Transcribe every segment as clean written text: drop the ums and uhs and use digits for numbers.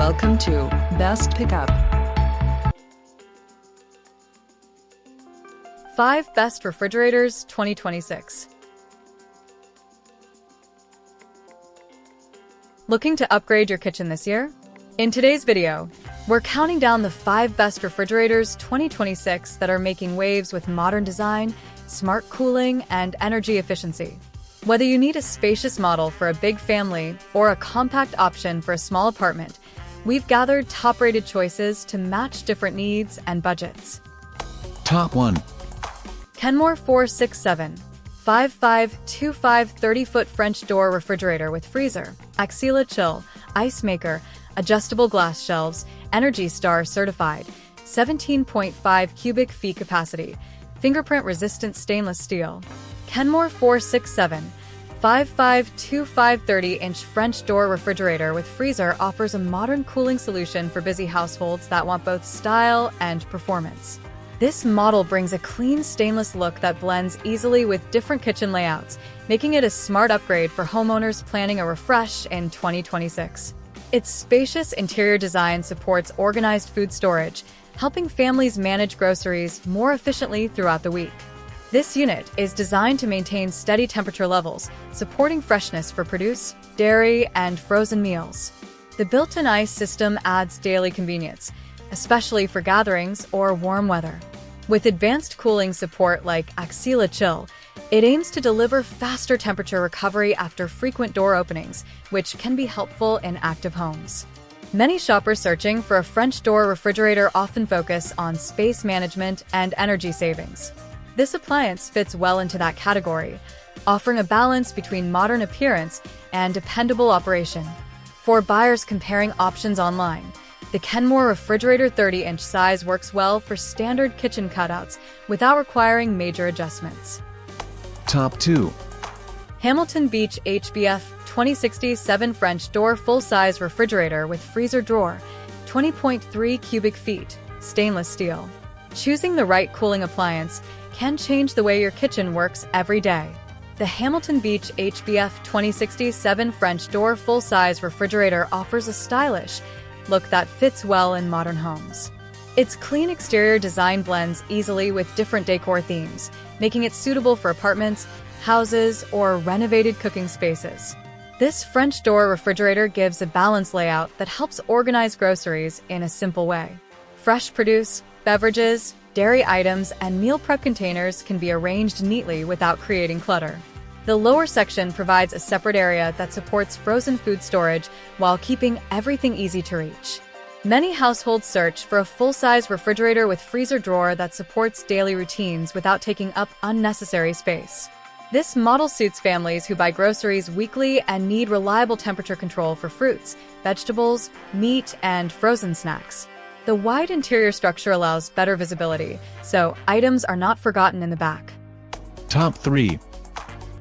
Welcome to Best Pickup. 5 Best Refrigerators 2026. Looking to upgrade your kitchen this year? In today's video, we're counting down the 5 best refrigerators 2026 that are making waves with modern design, smart cooling, and energy efficiency. Whether you need a spacious model for a big family or a compact option for a small apartment, we've gathered top-rated choices to match different needs and budgets. Top 1. KoolMore 467 5525 30-foot French door refrigerator with freezer, Axila chill, ice maker, adjustable glass shelves, Energy Star certified, 17.5 cubic feet capacity, fingerprint-resistant stainless steel. KoolMore 467 5525 30-inch French door refrigerator with freezer offers a modern cooling solution for busy households that want both style and performance. This model brings a clean stainless look that blends easily with different kitchen layouts, making it a smart upgrade for homeowners planning a refresh in 2026. Its spacious interior design supports organized food storage, helping families manage groceries more efficiently throughout the week. This unit is designed to maintain steady temperature levels, supporting freshness for produce, dairy, and frozen meals. The built-in ice system adds daily convenience, especially for gatherings or warm weather. With advanced cooling support like Axila Chill, it aims to deliver faster temperature recovery after frequent door openings, which can be helpful in active homes. Many shoppers searching for a French door refrigerator often focus on space management and energy savings. This appliance fits well into that category, offering a balance between modern appearance and dependable operation. For buyers comparing options online, the KoolMore refrigerator 30-inch size works well for standard kitchen cutouts without requiring major adjustments. Top 2. Hamilton Beach HBF 2067 French door full-size refrigerator with freezer drawer, 20.3 cubic feet, stainless steel. Choosing the right cooling appliance can change the way your kitchen works every day. The Hamilton Beach HBF 2067 French door full-size refrigerator offers a stylish look that fits well in modern homes. Its clean exterior design blends easily with different decor themes, making it suitable for apartments, houses, or renovated cooking spaces. This French door refrigerator gives a balanced layout that helps organize groceries in a simple way. Fresh produce, beverages, dairy items, and meal prep containers can be arranged neatly without creating clutter. The lower section provides a separate area that supports frozen food storage while keeping everything easy to reach. Many households search for a full-size refrigerator with freezer drawer that supports daily routines without taking up unnecessary space. This model suits families who buy groceries weekly and need reliable temperature control for fruits, vegetables, meat, and frozen snacks. The wide interior structure allows better visibility, so items are not forgotten in the back. Top 3.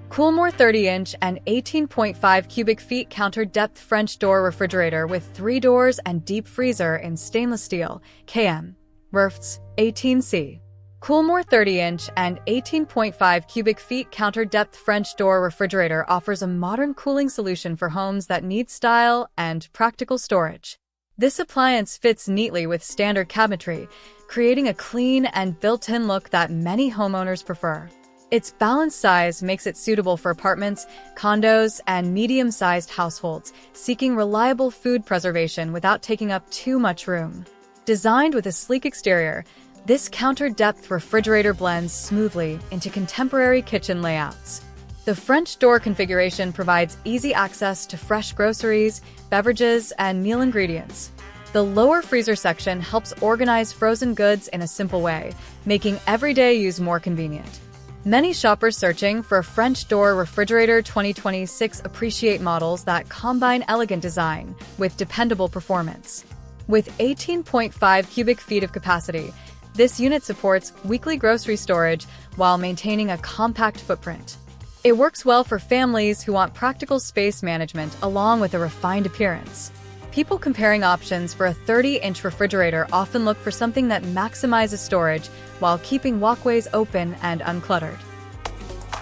KoolMore 30-inch and 18.5 cubic feet counter-depth French door refrigerator with 3 doors and deep freezer in stainless steel, KM. Rifts, 18C. KoolMore 30-inch and 18.5 cubic feet counter-depth French door refrigerator offers a modern cooling solution for homes that need style and practical storage. This appliance fits neatly with standard cabinetry, creating a clean and built-in look that many homeowners prefer. Its balanced size makes it suitable for apartments, condos, and medium-sized households seeking reliable food preservation without taking up too much room. Designed with a sleek exterior, this counter-depth refrigerator blends smoothly into contemporary kitchen layouts. The French door configuration provides easy access to fresh groceries, beverages, and meal ingredients. The lower freezer section helps organize frozen goods in a simple way, making everyday use more convenient. Many shoppers searching for a French door refrigerator 2026 appreciate models that combine elegant design with dependable performance. With 18.5 cubic feet of capacity, this unit supports weekly grocery storage while maintaining a compact footprint. It works well for families who want practical space management along with a refined appearance. People comparing options for a 30-inch refrigerator often look for something that maximizes storage while keeping walkways open and uncluttered.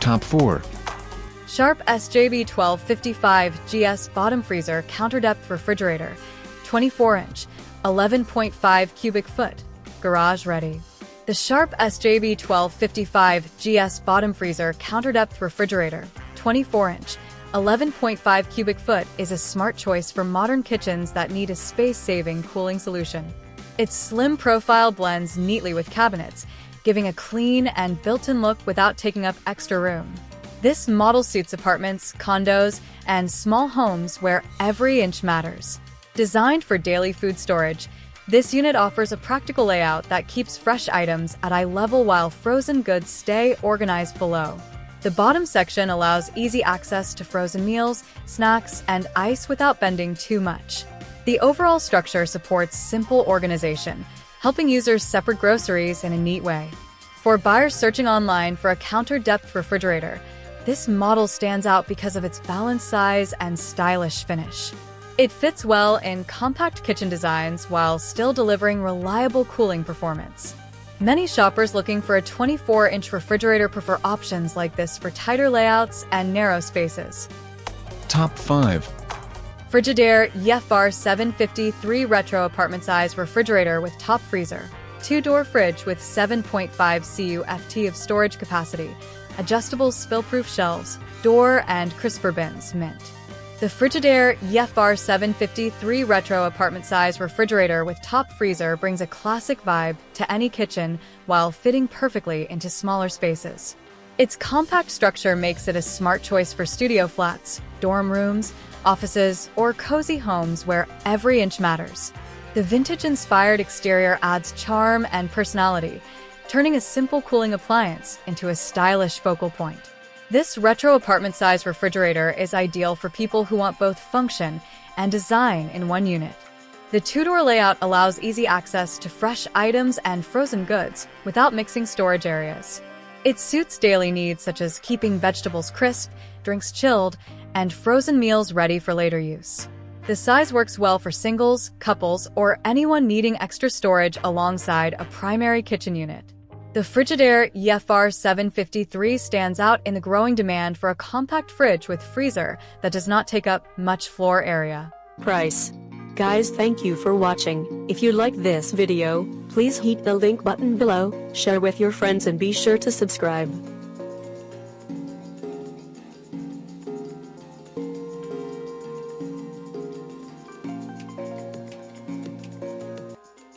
Top 4. Sharp SJB 1255 GS Bottom Freezer Counter-Depth Refrigerator, 24-inch, 11.5 cubic foot, garage ready. The Sharp SJB 1255 GS bottom freezer counter-depth refrigerator, 24-inch, 11.5 cubic foot is a smart choice for modern kitchens that need a space-saving cooling solution. Its slim profile blends neatly with cabinets, giving a clean and built-in look without taking up extra room. This model suits apartments, condos, and small homes where every inch matters. Designed for daily food storage, this unit offers a practical layout that keeps fresh items at eye level while frozen goods stay organized below. The bottom section allows easy access to frozen meals, snacks, and ice without bending too much. The overall structure supports simple organization, helping users separate groceries in a neat way. For buyers searching online for a counter-depth refrigerator, this model stands out because of its balanced size and stylish finish. It fits well in compact kitchen designs while still delivering reliable cooling performance. Many shoppers looking for a 24-inch refrigerator prefer options like this for tighter layouts and narrow spaces. Top 5. Frigidaire EFR 753 Retro Apartment Size Refrigerator with Top Freezer. 2-door fridge with 7.5 CUFT of storage capacity. Adjustable spill-proof shelves, door and crisper bins, mint. The Frigidaire EFR 753 Retro Apartment Size Refrigerator with Top Freezer brings a classic vibe to any kitchen while fitting perfectly into smaller spaces. Its compact structure makes it a smart choice for studio flats, dorm rooms, offices, or cozy homes where every inch matters. The vintage-inspired exterior adds charm and personality, turning a simple cooling appliance into a stylish focal point. This retro apartment-size refrigerator is ideal for people who want both function and design in one unit. The 2-door layout allows easy access to fresh items and frozen goods without mixing storage areas. It suits daily needs such as keeping vegetables crisp, drinks chilled, and frozen meals ready for later use. The size works well for singles, couples, or anyone needing extra storage alongside a primary kitchen unit. The Frigidaire EFR 753 stands out in the growing demand for a compact fridge with freezer that does not take up much floor area. Price. Guys, thank you for watching. If you like this video, please hit the link button below, share with your friends and be sure to subscribe.